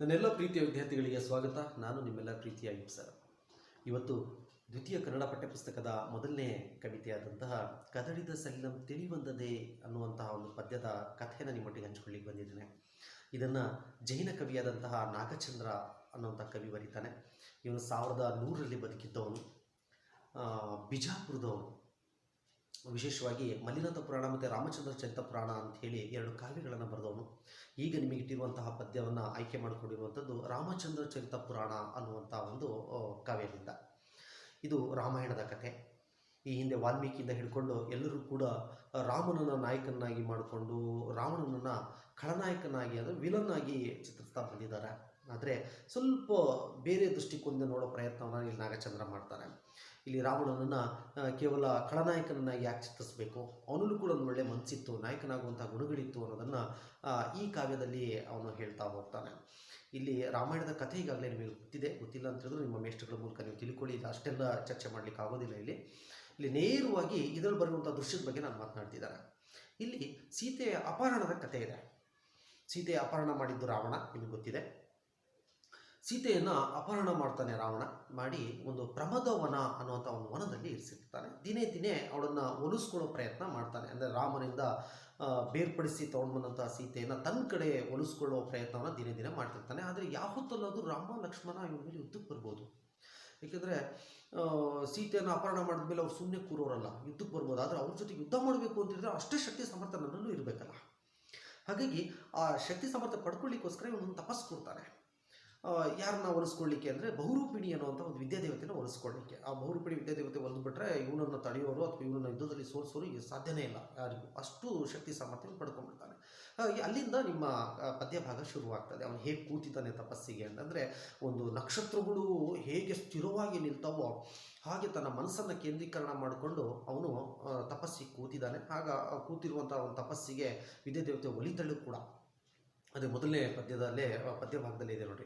ನನ್ನೆಲ್ಲ ಪ್ರೀತಿಯ ವಿದ್ಯಾರ್ಥಿಗಳಿಗೆ ಸ್ವಾಗತ. ನಾನು ನಿಮ್ಮೆಲ್ಲ ಪ್ರೀತಿಯ ಸರ್. ಇವತ್ತು ದ್ವಿತೀಯ ಕನ್ನಡ ಪಠ್ಯಪುಸ್ತಕದ ಮೊದಲನೇ ಕವಿತೆಯಾದಂತಹ ಕದಡಿದ ಸಲಿಲಂ ತಿಳಿವಂದದೆ ಅನ್ನುವಂತಹ ಒಂದು ಪದ್ಯದ ಕಥೆಯನ್ನು ನಿಮ್ಮೊಟ್ಟಿಗೆ ಹಂಚಿಕೊಳ್ಳಿಕ್ಕೆ ಬಂದಿದ್ದೇನೆ. ಇದನ್ನು ಜೈನ ಕವಿಯಾದಂತಹ ನಾಗಚಂದ್ರ ಅನ್ನುವಂಥ ಕವಿ ಬರೀತಾನೆ. ಇವನು 1100ರಲ್ಲಿ ಬದುಕಿದ್ದವನು, ಬಿಜಾಪುರದವನು. ವಿಶೇಷವಾಗಿ ಮಲ್ಲಿನಾಥ ಪುರಾಣ ಮತ್ತು ರಾಮಚಂದ್ರ ಚರಿತ ಪುರಾಣ ಅಂಥೇಳಿ 2 ಕಾವ್ಯಗಳನ್ನು ಬರೆದವನು. ಈಗ ನಿಮಗಿಟ್ಟಿರುವಂತಹ ಪದ್ಯವನ್ನು ಆಯ್ಕೆ ಮಾಡಿಕೊಂಡಿರುವಂಥದ್ದು ರಾಮಚಂದ್ರ ಚರಿತ ಪುರಾಣ ಅನ್ನುವಂಥ ಒಂದು ಕಾವ್ಯದಿಂದ. ಇದು ರಾಮಾಯಣದ ಕಥೆ. ಈ ಹಿಂದೆ ವಾಲ್ಮೀಕಿಯಿಂದ ಹಿಡ್ಕೊಂಡು ಎಲ್ಲರೂ ಕೂಡ ರಾಮನನ್ನು ನಾಯಕನಾಗಿ ಮಾಡಿಕೊಂಡು ರಾವಣನನ್ನು ಖಳನಾಯಕನಾಗಿ ಅಂದರೆ ವಿಲನ್ ಆಗಿ ಚಿತ್ರಿಸ್ತಾ ಬಂದಿದ್ದಾರೆ. ಆದರೆ ಸ್ವಲ್ಪ ಬೇರೆ ದೃಷ್ಟಿಕೋನದಿಂದ ನೋಡೋ ಪ್ರಯತ್ನವನ್ನು ಇಲ್ಲಿ ನಾಗಚಂದ್ರ ಮಾಡ್ತಾನೆ. ಇಲ್ಲಿ ರಾವಣನನ್ನು ಕೇವಲ ಖಳನಾಯಕನನ್ನಾಗಿ ಯಾಕೆ ಚಿತ್ರಿಸಬೇಕು, ಅವನಲ್ಲೂ ಕೂಡ ಒಂದು ಒಳ್ಳೆಯ ಮನಸ್ಸಿತ್ತು, ನಾಯಕನಾಗುವಂಥ ಗುಣಗಳಿತ್ತು ಅನ್ನೋದನ್ನು ಈ ಕಾವ್ಯದಲ್ಲಿ ಅವನು ಹೇಳ್ತಾ ಹೋಗ್ತಾನೆ. ಇಲ್ಲಿ ರಾಮಾಯಣದ ಕಥೆ ಈಗಾಗಲೇ ನಿಮಗೆ ಗೊತ್ತಿಲ್ಲ ಅಂತ ಹೇಳಿದ್ರು ನಿಮ್ಮ ಮೇಷ್ಟ್ರಗಳ ಮೂಲಕ ನೀವು ತಿಳ್ಕೊಳ್ಳಿ. ಇಲ್ಲ ಅಷ್ಟೆಲ್ಲ ಚರ್ಚೆ ಮಾಡಲಿಕ್ಕೆ ಆಗೋದಿಲ್ಲ. ಇಲ್ಲಿ ನೇರವಾಗಿ ಇದರಲ್ಲಿ ಬರುವಂಥ ದೃಶ್ಯದ ಬಗ್ಗೆ ನಾನು ಮಾತನಾಡ್ತಿದ್ದಾರೆ. ಇಲ್ಲಿ ಸೀತೆಯ ಅಪಹರಣದ ಕಥೆ ಇದೆ. ಸೀತೆಯ ಅಪಹರಣ ಮಾಡಿದ್ದು ರಾವಣ, ನಿಮಗೆ ಗೊತ್ತಿದೆ. ಸೀತೆಯನ್ನು ಅಪಹರಣ ಮಾಡ್ತಾನೆ ರಾವಣ. ಮಾಡಿ ಒಂದು ಪ್ರಮದವನ ಅನ್ನುವಂಥ ಒಂದು ವನದಲ್ಲಿ ಇರಿಸಿರ್ತಾನೆ. ದಿನೇ ದಿನೇ ಅವಳನ್ನು ಒಲಿಸ್ಕೊಳ್ಳೋ ಪ್ರಯತ್ನ ಮಾಡ್ತಾನೆ. ಅಂದರೆ ರಾಮನಿಂದ ಬೇರ್ಪಡಿಸಿ ತೊಗೊಂಡು ಬಂದಂಥ ಸೀತೆಯನ್ನು ತನ್ನ ಕಡೆ ಒಲಿಸ್ಕೊಳ್ಳೋ ಪ್ರಯತ್ನವನ್ನು ದಿನೇ ದಿನೇ ಮಾಡ್ತಿರ್ತಾನೆ. ಆದರೆ ಯಾವತ್ತಲ್ಲಾದರೂ ರಾಮ ಲಕ್ಷ್ಮಣ ಇವ್ರ ಮೇಲೆ ಯುದ್ಧಕ್ಕೆ ಬರ್ಬೋದು. ಏಕೆಂದರೆ ಸೀತೆಯನ್ನು ಅಪಹರಣ ಮಾಡಿದ ಮೇಲೆ ಅವ್ರು ಸುಮ್ಮನೆ ಕೂರೋರಲ್ಲ, ಯುದ್ಧಕ್ಕೆ ಬರ್ಬೋದು. ಆದರೆ ಅವ್ರ ಜೊತೆಗೆ ಯುದ್ಧ ಮಾಡಬೇಕು ಅಂತಿದ್ರೆ ಅಷ್ಟೇ ಶಕ್ತಿ ಸಮರ್ಥ ನನ್ನಲ್ಲೂ ಇರಬೇಕಲ್ಲ. ಹಾಗಾಗಿ ಆ ಶಕ್ತಿ ಸಮರ್ಥ ಪಡ್ಕೊಳ್ಳಿಕ್ಕೋಸ್ಕರ ಇವನೊಂದು ತಪಸ್ಸು ಕೊಡ್ತಾನೆ. ಯಾರನ್ನ ಒಲಿಸ್ಕೊಳ್ಳಿಕ್ಕೆ ಅಂದರೆ ಬಹುರೂಪಿಣಿ ಅನ್ನುವಂಥ ಒಂದು ವಿದ್ಯಾದೇವತೆನ ಒಲಿಸ್ಕೊಳ್ಳಿಕ್ಕೆ. ಆ ಬಹುರೂಪಿಣಿ ವಿದ್ಯಾದೇವತೆ ಒಲಿದ್ಬಿಟ್ರೆ ಇವನನ್ನು ತಡೆಯೋರು ಅಥವಾ ಇವನನ್ನು ಯುದ್ಧದಲ್ಲಿ ಸೋಲಿಸೋರು ಈಗ ಸಾಧ್ಯನೇ ಇಲ್ಲ ಯಾರಿಗೂ. ಅಷ್ಟು ಶಕ್ತಿ ಸಾಮರ್ಥ್ಯ ಪಡ್ಕೊಂಡ್ಬಿಡ್ತಾನೆ. ಅಲ್ಲಿಂದ ನಿಮ್ಮ ಪದ್ಯ ಭಾಗ ಶುರುವಾಗ್ತದೆ. ಅವನು ಹೇಗೆ ಕೂತಿದ್ದಾನೆ ತಪಸ್ಸಿಗೆ ಅಂತಂದರೆ, ಒಂದು ನಕ್ಷತ್ರಗಳು ಹೇಗೆ ಸ್ಥಿರವಾಗಿ ನಿಲ್ತಾವೋ ಹಾಗೆ ತನ್ನ ಮನಸ್ಸನ್ನು ಕೇಂದ್ರೀಕರಣ ಮಾಡಿಕೊಂಡು ಅವನು ತಪಸ್ಸಿಗೆ ಕೂತಿದ್ದಾನೆ. ಆಗ ಕೂತಿರುವಂಥ ಒಂದು ತಪಸ್ಸಿಗೆ ವಿದ್ಯಾದೇವತೆ ಒಲಿತಳು ಕೂಡ. ಅದೇ ಮೊದಲನೇ ಪದ್ಯ ಭಾಗದಲ್ಲಿ ಇದೆ ನೋಡಿ.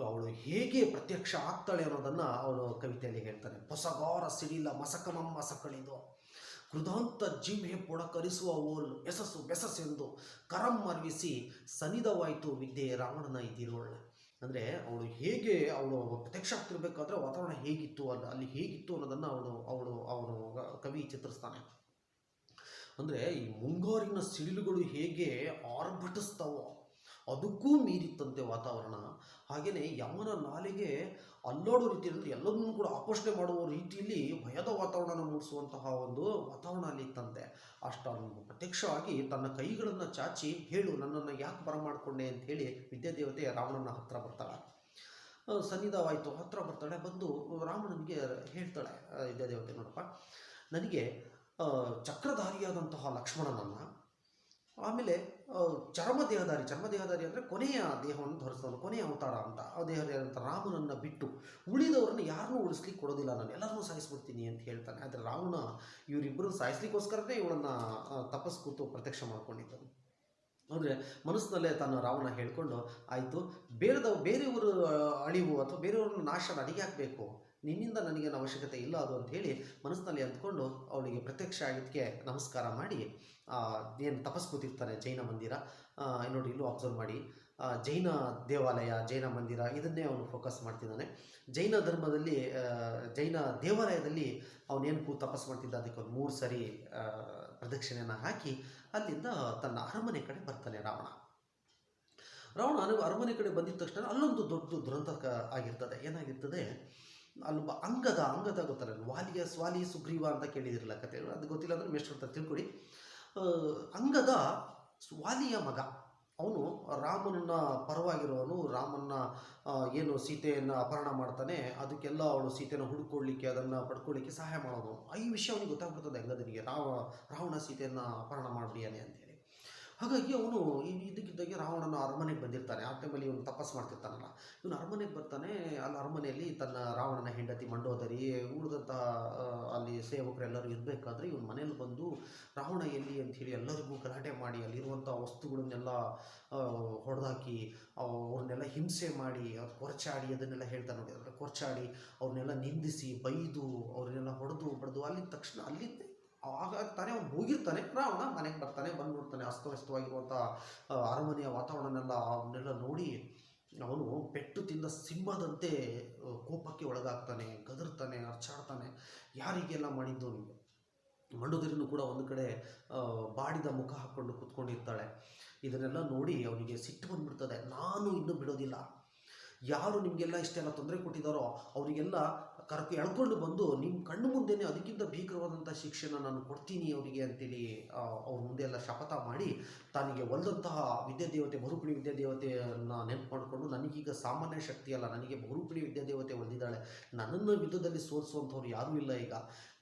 ಅವಳು ಹೇಗೆ ಪ್ರತ್ಯಕ್ಷ ಆಗ್ತಾಳೆ ಅನ್ನೋದನ್ನು ಅವನು ಕವಿತೆಯಲ್ಲಿ ಹೇಳ್ತಾನೆ. ಹೊಸಗಾರ ಸಿಡಿಲ ಮಸಕಮಂ ಮಸಕಳಿದು ಕೃದಾಂತ ಜಿಂಹೆ ಪೊಡಕರಿಸುವ ಓಲ್ ಬೆಸಸೆಂದು ಕರಂ ಮರ್ವಿಸಿ ಸನಿಧವಾಯಿತು ವಿದ್ಯೆ ರಾವಣನ ಇದಿರೋಳು. ಅಂದರೆ ಅವಳು ಪ್ರತ್ಯಕ್ಷ ಆಗ್ತಿರ್ಬೇಕಾದ್ರೆ ವಾತಾವರಣ ಹೇಗಿತ್ತು, ಅಲ್ಲಿ ಹೇಗಿತ್ತು ಅನ್ನೋದನ್ನು ಅವನು ಕವಿ ಚಿತ್ರಿಸ್ತಾನೆ. ಅಂದರೆ ಈ ಮುಂಗಾರಿನ ಸಿಡಿಲುಗಳು ಹೇಗೆ ಆರ್ಭಟಿಸ್ತಾವೋ ಅದಕ್ಕೂ ಮೀರಿತ್ತಂತೆ ವಾತಾವರಣ. ಹಾಗೆಯೇ ಯಮನ ನಾಲಿಗೆ ಅಲ್ಲಾಡೋ ರೀತಿಯಲ್ಲಿ ಎಲ್ಲದನ್ನೂ ಕೂಡ ಆಪೋಷಣೆ ಮಾಡುವ ರೀತಿಯಲ್ಲಿ ಭಯದ ವಾತಾವರಣ ಮೂಡಿಸುವಂತಹ ಒಂದು ವಾತಾವರಣ ಅಲ್ಲಿ ಇತ್ತಂತೆ. ಅಷ್ಟು ಪ್ರತ್ಯಕ್ಷವಾಗಿ ತನ್ನ ಕೈಗಳನ್ನು ಚಾಚಿ, ಹೇಳು ನನ್ನನ್ನು ಯಾಕೆ ಬರಮಾಡಿಕೊಂಡೆ ಅಂತ ಹೇಳಿ ವಿದ್ಯಾದೇವತೆ ರಾವಣನ ಹತ್ರ ಬರ್ತಾಳೆ. ಸನ್ನಿಧವಾಯಿತು, ಹತ್ರ ಬರ್ತಾಳೆ. ಬಂದು ರಾವಣನಿಗೆ ಹೇಳ್ತಾಳೆ ವಿದ್ಯಾದೇವತೆ, ನೋಡಪ್ಪ, ನನಗೆ ಚಕ್ರಧಾರಿಯಾದಂತಹ ಲಕ್ಷ್ಮಣನನ್ನು, ಆಮೇಲೆ ಚರ್ಮದೇಹಧಾರಿ ಅಂದರೆ ಕೊನೆಯ ದೇಹವನ್ನು ಧರಿಸೋನು, ಕೊನೆಯ ಅವತಾರ ಅಂತ ಆ ದೇಹದಂಥ ರಾಮನನ್ನು ಬಿಟ್ಟು ಉಳಿದವರನ್ನು ಯಾರನ್ನೂ ಉಳಿಸ್ಲಿಕ್ಕೆ ಕೊಡೋದಿಲ್ಲ, ನಾನು ಎಲ್ಲರನ್ನೂ ಸಾಯಿಸ್ಬಿಡ್ತೀನಿ ಅಂತ ಹೇಳ್ತಾನೆ. ಆದರೆ ರಾವಣ ಇವರಿಬ್ಬರು ಸಾಯಿಸ್ಲಿಕ್ಕೋಸ್ಕರನೇ ಇವಳನ್ನು ತಪಸ್ಸು ಕೂತು ಪ್ರತ್ಯಕ್ಷ ಮಾಡ್ಕೊಂಡಿದ್ದನು. ಅಂದರೆ ಮನಸ್ಸಿನಲ್ಲೇ ತನ್ನ ರಾವಣ ಹೇಳಿಕೊಂಡು, ಆಯಿತು, ಬೇರೆಯವರು ಅಳಿವು ಅಥವಾ ಬೇರೆಯವ್ರನ್ನ ನಾಶ ನನಗೆ ಹಾಕಬೇಕು, ನಿನ್ನಿಂದ ನನಗೇನು ಅವಶ್ಯಕತೆ ಇಲ್ಲ ಅದು ಅಂತ ಹೇಳಿ ಮನಸ್ಸಿನಲ್ಲಿ ಅಂದ್ಕೊಂಡು ಅವಳಿಗೆ ಪ್ರತ್ಯಕ್ಷ ಆಗಿದ್ದಕ್ಕೆ ನಮಸ್ಕಾರ ಮಾಡಿ ಏನು ತಪಸ್ಸು ಕೂತಿರ್ತಾನೆ. ಜೈನ ಮಂದಿರ ನೋಡಿ, ಇಲ್ಲೂ ಅಬ್ಸರ್ವ್ ಮಾಡಿ, ಜೈನ ದೇವಾಲಯ, ಜೈನ ಮಂದಿರ, ಇದನ್ನೇ ಅವನು ಫೋಕಸ್ ಮಾಡ್ತಿದ್ದಾನೆ. ಜೈನ ಧರ್ಮದಲ್ಲಿ ಜೈನ ದೇವಾಲಯದಲ್ಲಿ ಅವನೇನು ತಪಸ್ಸು ಮಾಡ್ತಿದ್ದ ಅದಕ್ಕೆ ಒಂದು 3 ಸರಿ ಪ್ರದಕ್ಷಿಣೆಯನ್ನು ಹಾಕಿ ಅಲ್ಲಿಂದ ತನ್ನ ಅರಮನೆ ಕಡೆ ಬರ್ತಾನೆ ರಾವಣ. ಅರಮನೆ ಕಡೆ ಬಂದಿದ್ದ ತಕ್ಷಣ ಅಲ್ಲೊಂದು ದೊಡ್ಡ ದುರಂತ ಆಗಿರ್ತದೆ. ಏನಾಗಿರ್ತದೆ, ಅಲ್ಲೊಬ್ಬ ಅಂಗದ ಗೊತ್ತಲ್ಲ, ವಾಲಿ ಸುಗ್ರೀವ ಅಂತ ಕೇಳಿದಿರಲ್ಲ ಕತೆ, ಅದು ಗೊತ್ತಿಲ್ಲ ಅಂದರೆ ಮೇಷ್ಟ್ರ ಅಂತ ತಿಳ್ಕೊಡಿ. ಅಂಗದ ವಾಲಿಯ ಮಗ ಅವನು ರಾಮನನ್ನ ಪರವಾಗಿರುವವನು. ರಾಮನ್ನ ಏನು ಸೀತೆಯನ್ನು ಅಪಹರಣ ಮಾಡ್ತಾನೆ, ಅದಕ್ಕೆಲ್ಲ ಅವಳು ಸೀತೆಯನ್ನು ಹುಡುಕೊಳ್ಳಿಕ್ಕೆ, ಅದನ್ನು ಪಡ್ಕೊಳ್ಳಿಕ್ಕೆ ಸಹಾಯ ಮಾಡೋದು. ಈ ವಿಷಯ ಅವನಿಗೆ ಗೊತ್ತಾಗ್ಬಿಡ್ತದೆ ಅಂಗದನಿಗೆ, ರಾವಣ ಸೀತೆಯನ್ನು ಅಪಹರಣ ಮಾಡಿಬಿಡಿಯಾನೆ ಅಂತೇಳಿ. ಹಾಗಾಗಿ ಅವನು ಇದಕ್ಕಿದ್ದಾಗೆ ರಾವಣನ ಅರಮನೆಗೆ ಬಂದಿರ್ತಾನೆ. ಆ ಟೈಮಲ್ಲಿ ಇವನು ತಪಸ್ಸು ಮಾಡ್ತಿರ್ತಾನಲ್ಲ, ಇವನು ಅರಮನೆಗೆ ಬರ್ತಾನೆ. ಅಲ್ಲಿ ಅರಮನೆಯಲ್ಲಿ ತನ್ನ ರಾವಣನ ಹೆಂಡತಿ ಮಂಡೋದರಿ, ಉಳಿದಂಥ ಅಲ್ಲಿ ಸೇವಕರೆಲ್ಲರೂ ಇರಬೇಕಾದ್ರೆ ಇವನು ಮನೇಲಿ ಬಂದು ರಾವಣ ಎಲ್ಲಿ ಅಂಥೇಳಿ ಎಲ್ಲರಿಗೂ ಗಲಾಟೆ ಮಾಡಿ ಅಲ್ಲಿರುವಂಥ ವಸ್ತುಗಳನ್ನೆಲ್ಲ ಹೊಡೆದಾಕಿ ಅವ್ರನ್ನೆಲ್ಲ ಹಿಂಸೆ ಮಾಡಿ ಅವ್ರು ಕೊರ್ಚಾಡಿ ಅದನ್ನೆಲ್ಲ ಹೇಳ್ತಾನೆ ನೋಡಿ. ಅದರ ಕೊರ್ಚಾಡಿ ಅವ್ರನ್ನೆಲ್ಲ ನಿಂದಿಸಿ ಬೈದು ಅವ್ರನ್ನೆಲ್ಲ ಹೊಡೆದು ಬಡ್ದು ಅಲ್ಲಿಂದ ತಕ್ಷಣ ಅಲ್ಲಿಂದ ಆಗ ತಾನೇ ಅವ್ನು ಹೋಗಿರ್ತಾನೆ. ರಾವಣ ಮನೆಗೆ ಬರ್ತಾನೆ, ಬಂದು ನೋಡ್ತಾನೆ ಅಸ್ತವ್ಯಸ್ತವಾಗಿರುವಂಥ ಅರಮನೆಯ ವಾತಾವರಣನೆಲ್ಲ ಅವನ್ನೆಲ್ಲ ನೋಡಿ ಅವನು ಪೆಟ್ಟು ತಿಂದ ಸಿಂಹದಂತೆ ಕೋಪಕ್ಕೆ ಒಳಗಾಗ್ತಾನೆ, ಗದರ್ತಾನೆ, ಅರ್ಚಾಡ್ತಾನೆ. ಯಾರಿಗೆಲ್ಲ ಮಾಡಿದ್ದು ನೀವು? ಮಂಡೋದರಿನೂ ಕೂಡ ಒಂದು ಕಡೆ ಬಾಡಿದ ಮುಖ ಹಾಕ್ಕೊಂಡು ಕೂತ್ಕೊಂಡಿರ್ತಾಳೆ. ಇದನ್ನೆಲ್ಲ ನೋಡಿ ಅವನಿಗೆ ಸಿಟ್ಟು ಬಂದ್ಬಿಡ್ತದೆ. ನಾನು ಇನ್ನೂ ಬಿಡೋದಿಲ್ಲ, ಯಾರು ನಿಮಗೆಲ್ಲ ಇಷ್ಟೆಲ್ಲ ತೊಂದರೆ ಕೊಟ್ಟಿದ್ದಾರೋ ಅವರಿಗೆಲ್ಲ ಎಳ್ಕೊಂಡು ಬಂದು ನಿಮ್ಮ ಕಣ್ಣು ಮುಂದೆನೇ ಅದಕ್ಕಿಂತ ಭೀಕರವಾದಂಥ ಶಿಕ್ಷೆನ ನಾನು ಕೊಡ್ತೀನಿ ಅವರಿಗೆ ಅಂತೇಳಿ ಅವ್ರ ಮುಂದೆ ಎಲ್ಲ ಶಪಥ ಮಾಡಿ ತನಗೆ ಒಲ್ದಂತಹ ವಿದ್ಯಾದೇವತೆ ಬಹುರೂಪಿಣಿ ವಿದ್ಯಾದೇವತೆಯನ್ನು ನೆನಪು ಮಾಡಿಕೊಂಡು, ನನಗೀಗ ಸಾಮಾನ್ಯ ಶಕ್ತಿ ಅಲ್ಲ, ನನಗೆ ಬಹುರೂಪಿಣಿ ವಿದ್ಯಾದೇವತೆ ಒಲ್ದಿದ್ದಾಳೆ, ನನ್ನನ್ನು ಯುದ್ಧದಲ್ಲಿ ಸೋಲಿಸುವಂಥವ್ರು ಯಾರೂ ಇಲ್ಲ, ಈಗ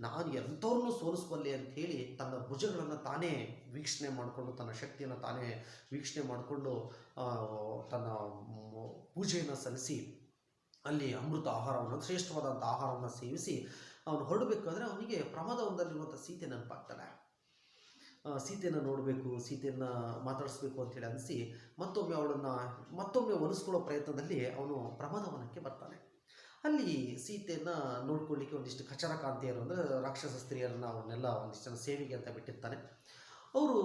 ನಾನು ಎಂಥವ್ರನ್ನೂ ಸೋಲಿಸಬಲ್ಲೆ ಅಂಥೇಳಿ ತನ್ನ ಭುಜಗಳನ್ನು ತಾನೇ ವೀಕ್ಷಣೆ ಮಾಡಿಕೊಂಡು, ತನ್ನ ಶಕ್ತಿಯನ್ನು ತಾನೇ ವೀಕ್ಷಣೆ ಮಾಡಿಕೊಂಡು ತನ್ನ ಪೂಜೆಯನ್ನು ಸಲ್ಲಿಸಿ ಅಲ್ಲಿ ಅಮೃತ ಆಹಾರವನ್ನು, ಶ್ರೇಷ್ಠವಾದಂಥ ಆಹಾರವನ್ನು ಸೇವಿಸಿ ಅವನು ಹೊರಡಬೇಕಾದ್ರೆ ಅವನಿಗೆ ಪ್ರಮಾದವೊಂದಲ್ಲಿರುವಂಥ ಸೀತೆ ನೆನಪಾಗ್ತಾಳೆ. ಸೀತೆಯನ್ನು ನೋಡಬೇಕು, ಸೀತೆಯನ್ನು ಮಾತಾಡಿಸ್ಬೇಕು ಅಂತೇಳಿ ಅನಿಸಿ ಮತ್ತೊಮ್ಮೆ ಒಲಿಸ್ಕೊಳ್ಳೋ ಪ್ರಯತ್ನದಲ್ಲಿ ಅವನು ಪ್ರಮಾದವನಕ್ಕೆ ಬರ್ತಾನೆ. ಅಲ್ಲಿ ಸೀತೆಯನ್ನು ನೋಡ್ಕೊಳ್ಳಿಕ್ಕೆ ಒಂದಿಷ್ಟು ಕಚರ ಕಾಂತಿಯರು ಅಂದರೆ ರಾಕ್ಷಸ ಸ್ತ್ರೀಯರನ್ನು ಅವನ್ನೆಲ್ಲ ಒಂದಿಷ್ಟು ಜನ ಸೇವೆಗೆ ಅಂತ ಬಿಟ್ಟಿರ್ತಾನೆ. ಅವರು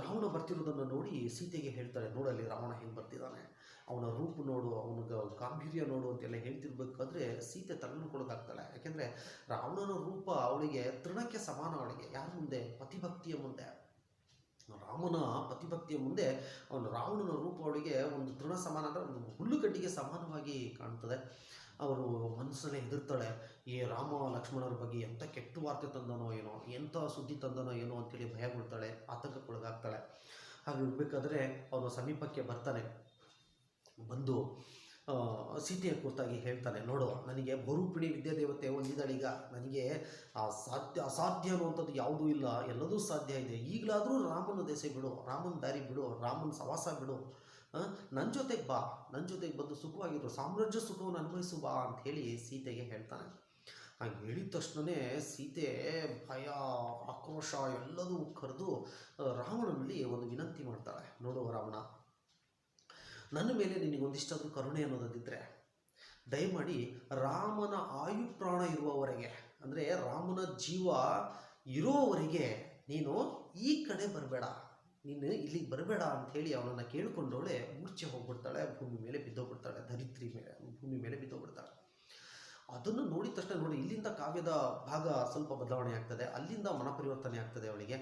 ರಾವಣ ಬರ್ತಿರೋದನ್ನು ನೋಡಿ ಸೀತೆಗೆ ಹೇಳ್ತಾರೆ, ನೋಡಲ್ಲಿ ರಾವಣ ಹೆಂಗೆ ಬರ್ತಿದ್ದಾನೆ, ಅವನ ರೂಪ ನೋಡು, ಅವನ ಗಾಂಭೀರ್ಯ ನೋಡು ಅಂತೆಲ್ಲ ಹೇಳ್ತಿರ್ಬೇಕಾದ್ರೆ ಸೀತೆ ತಲೆನೊಳಗಾಗ್ತಾಳೆ. ಯಾಕೆಂದರೆ ರಾವಣನ ರೂಪ ಅವಳಿಗೆ ತೃಣಕ್ಕೆ ಸಮಾನ. ಅವಳಿಗೆ ಯಾರ ಮುಂದೆ? ಪತಿಭಕ್ತಿಯ ಮುಂದೆ, ರಾಮನ ಪತಿಭಕ್ತಿಯ ಮುಂದೆ ರಾವಣನ ರೂಪ ಅವಳಿಗೆ ಒಂದು ತೃಣ ಸಮಾನ ಅಂದರೆ ಒಂದು ಹುಲ್ಲುಗಡ್ಡಿಗೆ ಸಮಾನವಾಗಿ ಕಾಣ್ತದೆ. ಅವರು ಮನಸ್ಸಲ್ಲೇ ಹೆದರ್ತಾಳೆ, ಈ ರಾಮ ಲಕ್ಷ್ಮಣರ ಬಗ್ಗೆ ಎಂಥ ಕೆಟ್ಟ ವಾರ್ತೆ ತಂದನೋ ಏನೋ, ಎಂಥ ಸುದ್ದಿ ತಂದನೋ ಏನೋ ಅಂತೇಳಿ ಭಯಗೊಳ್ತಾಳೆ, ಆತಂಕಕ್ಕೊಳಗಾಗ್ತಾಳೆ. ಹಾಗೆ ಇರಬೇಕಾದ್ರೆ ಅವನು ಸಮೀಪಕ್ಕೆ ಬರ್ತಾನೆ. ಬಂದು ಸೀತೆಯ ಕುರಿತಾಗಿ ಹೇಳ್ತಾನೆ, ನೋಡು, ನನಗೆ ಬಹುರೂಪಿಣಿ ವಿದ್ಯಾದೇವತೆ ಹೊಂದಿದಳೀಗ, ನನಗೆ ಅಸಾಧ್ಯ ಅನ್ನುವಂಥದ್ದು ಯಾವುದೂ ಇಲ್ಲ, ಎಲ್ಲದೂ ಸಾಧ್ಯ ಇದೆ. ಈಗಲಾದರೂ ರಾಮನ ದೆಸೆ ಬಿಡು, ರಾಮನ ದಾರಿ ಬಿಡು, ರಾಮನ ಸವಾಸ ಬಿಡು, ನನ್ನ ಜೊತೆಗೆ ಬಾ, ನನ್ನ ಜೊತೆಗೆ ಬಂದು ಸುಖವಾಗಿರು, ಸಾಮ್ರಾಜ್ಯ ಸುಖವನ್ನು ಅನುಭವಿಸು ಬಾ ಅಂತ ಹೇಳಿ ಸೀತೆಗೆ ಹೇಳ್ತಾನೆ. ಹಾಗೆ ಹೇಳಿದ ತಕ್ಷಣವೇ ಸೀತೆ ಭಯ, ಆಕ್ರೋಶ ಎಲ್ಲದೂ ಕರೆದು ರಾವಣನಲ್ಲಿ ಒಂದು ವಿನಂತಿ ಮಾಡ್ತಾಳೆ. ನೋಡು ರಾವಣ, ನನ್ನ ಮೇಲೆ ನಿನಗೊಂದಿಷ್ಟಾದರೂ ಕರುಣೆ ಅನ್ನೋದಿದ್ದರೆ ದಯಮಾಡಿ ರಾಮನ ಆಯುಪ್ರಾಣ ಇರುವವರೆಗೆ, ಅಂದರೆ ರಾಮನ ಜೀವ ಇರೋವರೆಗೆ ನೀನು ಈ ಕಡೆ ಬರಬೇಡ, ನೀನು ಇಲ್ಲಿಗೆ ಬರಬೇಡ ಅಂಥೇಳಿ ಅವನನ್ನು ಕೇಳಿಕೊಂಡವಳೆ ಮೂರ್ಛೆ ಹೋಗ್ಬಿಡ್ತಾಳೆ, ಭೂಮಿ ಮೇಲೆ ಬಿದ್ದೋಗ್ಬಿಡ್ತಾಳೆ, ಧರಿತ್ರಿ ಮೇಲೆ ಭೂಮಿ ಮೇಲೆ ಬಿದ್ದೋಗ್ಬಿಡ್ತಾಳೆ. ಅದನ್ನು ನೋಡಿದ ತಕ್ಷಣ ನೋಡಿ, ಇಲ್ಲಿಂದ ಕಾವ್ಯದ ಭಾಗ ಸ್ವಲ್ಪ ಬದಲಾವಣೆ ಆಗ್ತದೆ, ಅಲ್ಲಿಂದ ಮನಪರಿವರ್ತನೆ ಆಗ್ತದೆ ಅವಳಿಗೆ,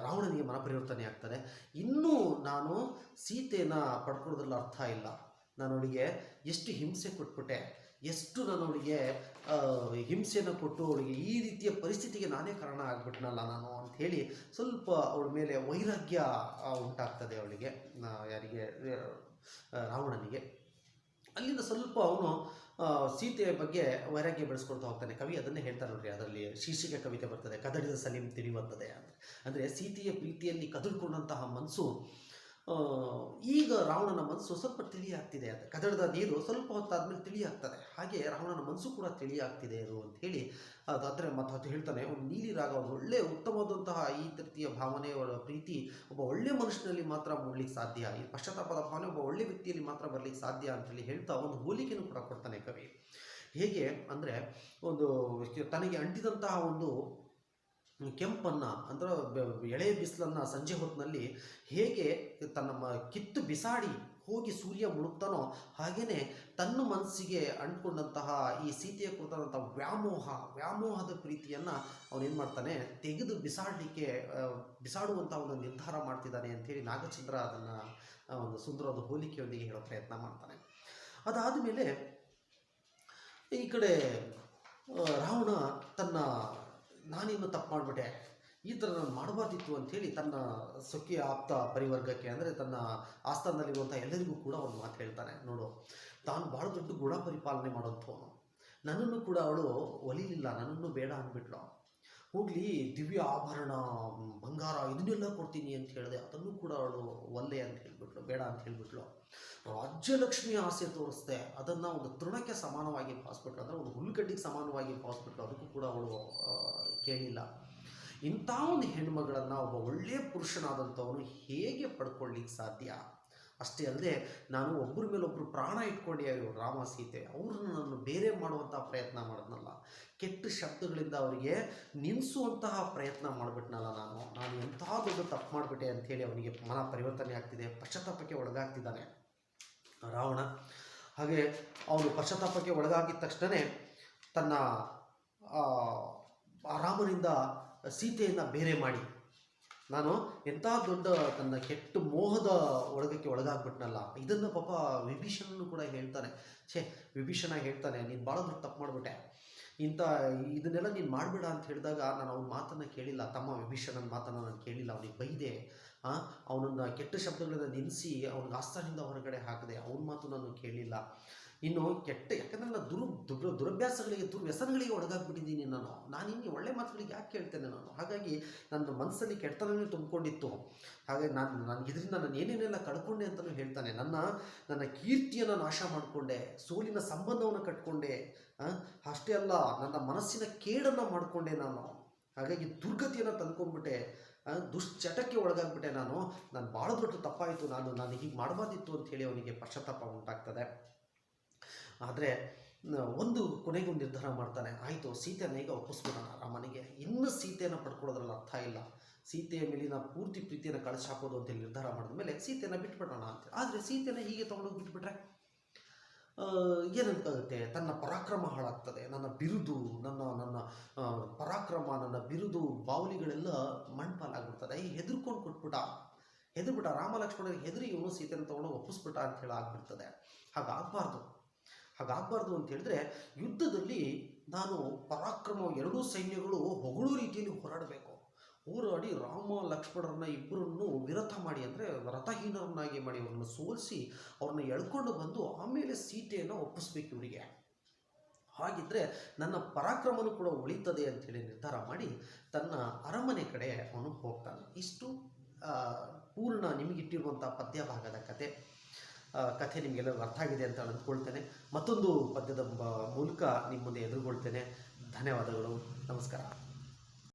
ರಾವಣನಿಗೆ ಮನಪರಿವರ್ತನೆ ಆಗ್ತದೆ. ಇನ್ನೂ ನಾನು ಸೀತೆಯನ್ನು ಪಡ್ಕೊಳ್ಳೋದ್ರಲ್ಲಿ ಅರ್ಥ ಇಲ್ಲ, ನಾನು ಅವಳಿಗೆ ಎಷ್ಟು ಹಿಂಸೆ ಕೊಟ್ಬಿಟ್ಟೆ, ಎಷ್ಟು ನಾನು ಅವಳಿಗೆ ಹಿಂಸೆಯನ್ನು ಕೊಟ್ಟು ಅವಳಿಗೆ ಈ ರೀತಿಯ ಪರಿಸ್ಥಿತಿಗೆ ನಾನೇ ಕಾರಣ ಆಗ್ಬಿಟ್ನಲ್ಲ ನಾನು ಅಂಥೇಳಿ ಸ್ವಲ್ಪ ಅವಳ ಮೇಲೆ ವೈರಾಗ್ಯ ಉಂಟಾಗ್ತದೆ ಅವಳಿಗೆ, ಯಾರಿಗೆ? ರಾವಣನಿಗೆ. ಅಲ್ಲಿಂದ ಸ್ವಲ್ಪ ಅವನು ಸೀತೆಯ ಬಗ್ಗೆ ವೈರಾಗ್ಯ ಬೆಳೆಸ್ಕೊಳ್ತಾ ಹೋಗ್ತಾನೆ. ಕವಿ ಅದನ್ನೇ ಹೇಳ್ತಾರೆ ನೋಡ್ರಿ, ಅದರಲ್ಲಿ ಶೀರ್ಷಿಕೆ ಕವಿತೆ ಬರ್ತದೆ, ಕದಡಿದ ಸಲೀಂ ತಿಳಿಯುತ್ತದೆ ಅಂದರೆ ಸೀತೆಯ ಪ್ರೀತಿಯಲ್ಲಿ ಕದಡ್ಕೊಂಡಂತಹ ಮನಸ್ಸು ಈಗ ರಾವಣನ ಮನಸ್ಸು ಸ್ವಲ್ಪ ತಿಳಿಯಾಗ್ತಿದೆ. ಅಂತ ಕದಡದ ನೀರು ಸ್ವಲ್ಪ ಹೊತ್ತಾದ್ಮೇಲೆ ತಿಳಿಯಾಗ್ತದೆ, ಹಾಗೆ ರಾವಣನ ಮನಸ್ಸು ಕೂಡ ತಿಳಿಯಾಗ್ತಿದೆ ಅದು ಅಂಥೇಳಿ ಅದಾದರೆ ಅದು ಹೇಳ್ತಾನೆ. ಒಂದು ನೀಲಿ ರಾಗ, ಒಂದು ಒಳ್ಳೆಯ ಉತ್ತಮವಾದಂತಹ ಈ ರೀತಿಯ ಭಾವನೆ, ಪ್ರೀತಿ ಒಬ್ಬ ಒಳ್ಳೆ ಮನುಷ್ಯನಲ್ಲಿ ಮಾತ್ರ ಮೂಡಲಿಕ್ಕೆ ಸಾಧ್ಯ, ಈ ಪಶ್ಚಾತ್ತಾಪದ ಭಾವನೆ ಒಬ್ಬ ಒಳ್ಳೆ ವ್ಯಕ್ತಿಯಲ್ಲಿ ಮಾತ್ರ ಬರಲಿಕ್ಕೆ ಸಾಧ್ಯ ಅಂತೇಳಿ ಹೇಳ್ತಾ ಒಂದು ಹೋಲಿಕೆಯನ್ನು ಕೂಡ ಕೊಡ್ತಾನೆ ಕವಿ. ಹೇಗೆ ಅಂದರೆ, ಒಂದು ತನಗೆ ಅಂಟಿದಂತಹ ಒಂದು ಕೆಂಪನ್ನು ಅಂದರೆ ಎಳೆ ಬಿಸಿಲನ್ನು ಸಂಜೆ ಹೊತ್ತಿನಲ್ಲಿ ಹೇಗೆ ತನ್ನ ಕಿತ್ತು ಬಿಸಾಡಿ ಹೋಗಿ ಸೂರ್ಯ ಮುಳುಗ್ತಾನೋ, ಹಾಗೆಯೇ ತನ್ನ ಮನಸ್ಸಿಗೆ ಅಂಟ್ಕೊಂಡಂತಹ ಈ ಸೀತೆಯ ಕುರಿತಾದಂಥ ವ್ಯಾಮೋಹದ ಪ್ರೀತಿಯನ್ನು ಅವನೇನು ಮಾಡ್ತಾನೆ, ತೆಗೆದು ಬಿಸಾಡುವಂಥ ಒಂದು ನಿರ್ಧಾರ ಮಾಡ್ತಿದ್ದಾನೆ ಅಂಥೇಳಿ ನಾಗಚಂದ್ರ ಅದನ್ನು ಒಂದು ಸುಂದರವಾದ ಹೋಲಿಕೆಯೊಂದಿಗೆ ಹೇಳೋ ಪ್ರಯತ್ನ ಮಾಡ್ತಾನೆ. ಅದಾದ ಮೇಲೆ ಈ ಕಡೆ ರಾವಣ ನಾನಿನ್ನು ತಪ್ಪು ಮಾಡಿಬಿಟ್ಟೆ, ಈ ಥರ ನಾನು ಮಾಡಬಾರ್ದಿತ್ತು ಅಂಥೇಳಿ ತನ್ನ ಸೊಕ್ಕಿಯ ಆಪ್ತ ಪರಿವರ್ಗಕ್ಕೆ, ಅಂದರೆ ತನ್ನ ಆಸ್ಥಾನದಲ್ಲಿರುವಂಥ ಎಲ್ಲರಿಗೂ ಕೂಡ ಒಂದು ಮಾತು ಹೇಳ್ತಾನೆ. ನೋಡು, ತಾನು ಭಾಳ ದೊಡ್ಡ ಗುಣ ಪರಿಪಾಲನೆ ಮಾಡೋಂಥವನು, ನನ್ನನ್ನು ಕೂಡ ಅವಳು ಒಲಿಲಿಲ್ಲ, ನನ್ನನ್ನು ಬೇಡ ಅಂದ್ಬಿಟ್ಲು. ಹೋಗಲಿ, ದಿವ್ಯ ಆಭರಣ, ಬಂಗಾರ ಇದನ್ನೆಲ್ಲ ಕೊಡ್ತೀನಿ ಅಂತ ಹೇಳಿದೆ, ಅದನ್ನು ಕೂಡ ಅವಳು ಒಲ್ಲೆ ಅಂತ ಹೇಳಿಬಿಟ್ಲು, ಬೇಡ ಅಂತ ಹೇಳಿಬಿಟ್ಲು. ರಾಜ್ಯಲಕ್ಷ್ಮಿಯ ಆಸೆ ತೋರಿಸ್ದೆ, ಅದನ್ನು ಒಂದು ತೃಣಕ್ಕೆ ಸಮಾನವಾಗಿ ಭಾವಿಸ್ಬಿಟ್ಲು, ಅಂದರೆ ಒಂದು ಹುಲ್ಲುಗಡ್ಡಿಗೆ ಸಮಾನವಾಗಿ ಭಾವಿಸ್ಬಿಟ್ಲು, ಅದಕ್ಕೂ ಕೂಡ ಅವಳು ಕೇಳಿಲ್ಲ. ಇಂಥ ಒಂದು ಹೆಣ್ಮಗಳನ್ನು ಒಬ್ಬ ಒಳ್ಳೆಯ ಪುರುಷನಾದಂಥವನು ಹೇಗೆ ಪಡ್ಕೊಳ್ಳಿಕ್ಕೆ ಸಾಧ್ಯ? ಅಷ್ಟೇ ಅಲ್ಲದೆ, ನಾನು ಒಬ್ಬರ ಮೇಲೊಬ್ಬರು ಪ್ರಾಣ ಇಟ್ಕೊಂಡೆ ರಾಮ ಸೀತೆ, ಅವ್ರನ್ನ ನಾನು ಬೇರೆ ಮಾಡುವಂಥ ಪ್ರಯತ್ನ ಮಾಡಿದ್ನಲ್ಲ, ಕೆಟ್ಟ ಶಬ್ದಗಳಿಂದ ಅವರಿಗೆ ನಿಲ್ಲಿಸುವಂತಹ ಪ್ರಯತ್ನ ಮಾಡಿಬಿಟ್ನಲ್ಲ ನಾನು ಎಂಥ ದೊಡ್ಡ ತಪ್ಪು ಮಾಡಿಬಿಟ್ಟೆ ಅಂಥೇಳಿ ಅವನಿಗೆ ಮನ ಪರಿವರ್ತನೆ ಆಗ್ತಿದೆ, ಪಶ್ಚಾತ್ತಾಪಕ್ಕೆ ಒಳಗಾಗ್ತಿದ್ದಾನೆ. ರಾವಣ. ಹಾಗೆ ಅವನು ಪಶ್ಚಾತ್ತಾಪಕ್ಕೆ ಒಳಗಾಗಿದ ತಕ್ಷಣವೇ ತನ್ನ ಆ, ಆ ರಾಮನಿಂದ ಸೀತೆಯನ್ನು ಬೇರೆ ಮಾಡಿ, ನಾನು ಎಂಥ ದೊಡ್ಡ ತನ್ನ ಕೆಟ್ಟ ಮೋಹದ ಒಳಗಕ್ಕೆ ಒಳಗಾಗ್ಬಿಟ್ನಲ್ಲ. ಇದನ್ನು ಪಾಪ ವಿಭೀಷಣನು ಕೂಡ ಹೇಳ್ತಾನೆ. ವಿಭೀಷಣ ಹೇಳ್ತಾನೆ, ನೀನು ಭಾಳ ದೊಡ್ಡ ತಪ್ಪು ಮಾಡಿಬಿಟ್ಟೆ, ಇದನ್ನೆಲ್ಲ ನೀನು ಮಾಡಬೇಡ ಅಂತ ಹೇಳಿದಾಗ ನಾನು ಅವನ ಮಾತನ್ನು ಕೇಳಿಲ್ಲ. ತಮ್ಮ ವಿಭೀಷಣನ ಮಾತನ್ನು ನಾನು ಕೇಳಿಲ್ಲ, ಅವನಿಗೆ ಬೈದೆ, ಅವನನ್ನು ಕೆಟ್ಟ ಶಬ್ದಗಳಿಂದ ನಿಲ್ಲಿಸಿ ಅವನಿಗೆ ಆಸ್ಥಾನದಿಂದ ಹೊರಗಡೆ ಹಾಕಿದೆ. ಅವನ ಮಾತು ನಾನು ಕೇಳಿಲ್ಲ. ಇನ್ನು ಯಾಕಂದರೆ ನಾನು ದುರಭ್ಯಾಸಗಳಿಗೆ ದುರ್ವ್ಯಸನಗಳಿಗೆ ಒಳಗಾಗ್ಬಿಟ್ಟಿದ್ದೀನಿ. ನಾನಿನ್ನು ಒಳ್ಳೆ ಮಾತುಗಳಿಗೆ ಯಾಕೆ ಕೇಳ್ತೇನೆ ನಾನು. ಹಾಗಾಗಿ ನನ್ನ ಮನಸ್ಸಲ್ಲಿ ಕೆಟ್ಟತನವೇ ತುಂಬಿಕೊಂಡಿತ್ತು. ಹಾಗಾಗಿ ನಾನು ಇದರಿಂದ ನಾನು ಏನೇನೆಲ್ಲ ಕಳ್ಕೊಂಡೆ ಅಂತಲೂ ಹೇಳ್ತಾನೆ. ನನ್ನ ಕೀರ್ತಿಯನ್ನು ನಾಶ ಮಾಡಿಕೊಂಡೆ, ಸೋಲಿನ ಸಂಬಂಧವನ್ನು ಕಟ್ಕೊಂಡೆ, ಅಷ್ಟೇ ಅಲ್ಲ ನನ್ನ ಮನಸ್ಸಿನ ಕೇಡನ್ನು ಮಾಡಿಕೊಂಡೆ ನಾನು. ಹಾಗಾಗಿ ದುರ್ಗತಿಯನ್ನು ತಂದ್ಕೊಂಡ್ಬಿಟ್ಟೆ, ದುಶ್ಚಟಕ್ಕೆ ಒಳಗಾಗ್ಬಿಟ್ಟೆ ನಾನು ಭಾಳ ದೊಡ್ಡ ತಪ್ಪಾಯಿತು, ನಾನು ಹೀಗೆ ಮಾಡಬಾರ್ದಿತ್ತು ಅಂಥೇಳಿ ಅವನಿಗೆ ಪಶ್ಚಾತ್ತಾಪ ಉಂಟಾಗ್ತದೆ. ಆದರೆ ಕೊನೆಗೂ ನಿರ್ಧಾರ ಮಾಡ್ತಾನೆ. ಆಯಿತು, ಸೀತೆಯನ್ನು ಈಗ ಒಪ್ಪಿಸ್ಬಿಡೋಣ ರಾಮನಿಗೆ. ಇನ್ನು ಸೀತೆಯನ್ನು ಪಡ್ಕೊಳ್ಳೋದ್ರಲ್ಲಿ ಅರ್ಥ ಇಲ್ಲ, ಸೀತೆಯ ಮೇಲಿನ ಪೂರ್ತಿ ಪ್ರೀತಿಯನ್ನು ಕಳಿಸಾಕೋದು ಅಂತೇಳಿ ನಿರ್ಧಾರ ಮಾಡಿದ ಮೇಲೆ ಸೀತೆಯನ್ನು ಬಿಟ್ಬಿಡೋಣ ಅಂತೇಳಿ. ಆದರೆ ಸೀತೆಯನ್ನು ಹೀಗೆ ತೊಗೊಂಡೋಗಿ ಬಿಟ್ಬಿಟ್ರೆ ಏನಂತಾಗುತ್ತೆ, ತನ್ನ ಪರಾಕ್ರಮ ಹಾಳಾಗ್ತದೆ, ನನ್ನ ಬಿರುದು, ನನ್ನ ಪರಾಕ್ರಮ, ನನ್ನ ಬಿರುದು, ಬಾವಲಿಗಳೆಲ್ಲ ಮಣ್ಪಾಲಾಗ್ಬಿಡ್ತದೆ. ಹೆದರ್ಬಿಟ್ಟ ರಾಮ ಲಕ್ಷ್ಮಣರಿಗೆ ಹೆದರಿ ಇವನು ಸೀತೆಯನ್ನು ತೊಗೊಂಡು ಒಪ್ಪಿಸ್ಬಿಟ್ಟ ಅಂತ ಹೇಳಿ ಆಗ್ಬಿಡ್ತದೆ. ಹಾಗಾಗಬಾರ್ದು ಅಂತ ಹೇಳಿದ್ರೆ, ಯುದ್ಧದಲ್ಲಿ ನಾನು ಪರಾಕ್ರಮ ಎರಡೂ ಸೈನ್ಯಗಳು ಹೊಗಳೂ ರೀತಿಯಲ್ಲಿ ಹೋರಾಡಿ ರಾಮ ಲಕ್ಷ್ಮಣರನ್ನ ಇಬ್ಬರನ್ನು ವಿರಥ ಮಾಡಿ, ಅಂದರೆ ರಥಹೀನರನ್ನಾಗಿ ಮಾಡಿ ಅವ್ರನ್ನ ಸೋಲಿಸಿ ಅವ್ರನ್ನ ಎಳ್ಕೊಂಡು ಬಂದು ಆಮೇಲೆ ಸೀತೆಯನ್ನು ಒಪ್ಪಿಸ್ಬೇಕು ಇವರಿಗೆ. ಹಾಗಿದ್ದರೆ ನನ್ನ ಪರಾಕ್ರಮನೂ ಕೂಡ ಉಳಿತದೆ ಅಂಥೇಳಿ ನಿರ್ಧಾರ ಮಾಡಿ ತನ್ನ ಅರಮನೆ ಕಡೆ ಅವನು ಹೋಗ್ತಾನೆ. ಇಷ್ಟು ಪೂರ್ಣ ನಿಮಗಿಟ್ಟಿರುವಂಥ ಪದ್ಯ ಭಾಗದ ಕಥೆ ನಿಮಗೆಲ್ಲರಿಗೂ ಅರ್ಥ ಆಗಿದೆ ಅಂತ ಅಂದ್ಕೊಳ್ತೇನೆ. ಮತ್ತೊಂದು ಪದ್ಯದ ಮೂಲಕ ನಿಮ್ಮ ಮುಂದೆ ಎದುರುಗೊಳ್ತೇನೆ. ಧನ್ಯವಾದಗಳು. ನಮಸ್ಕಾರ.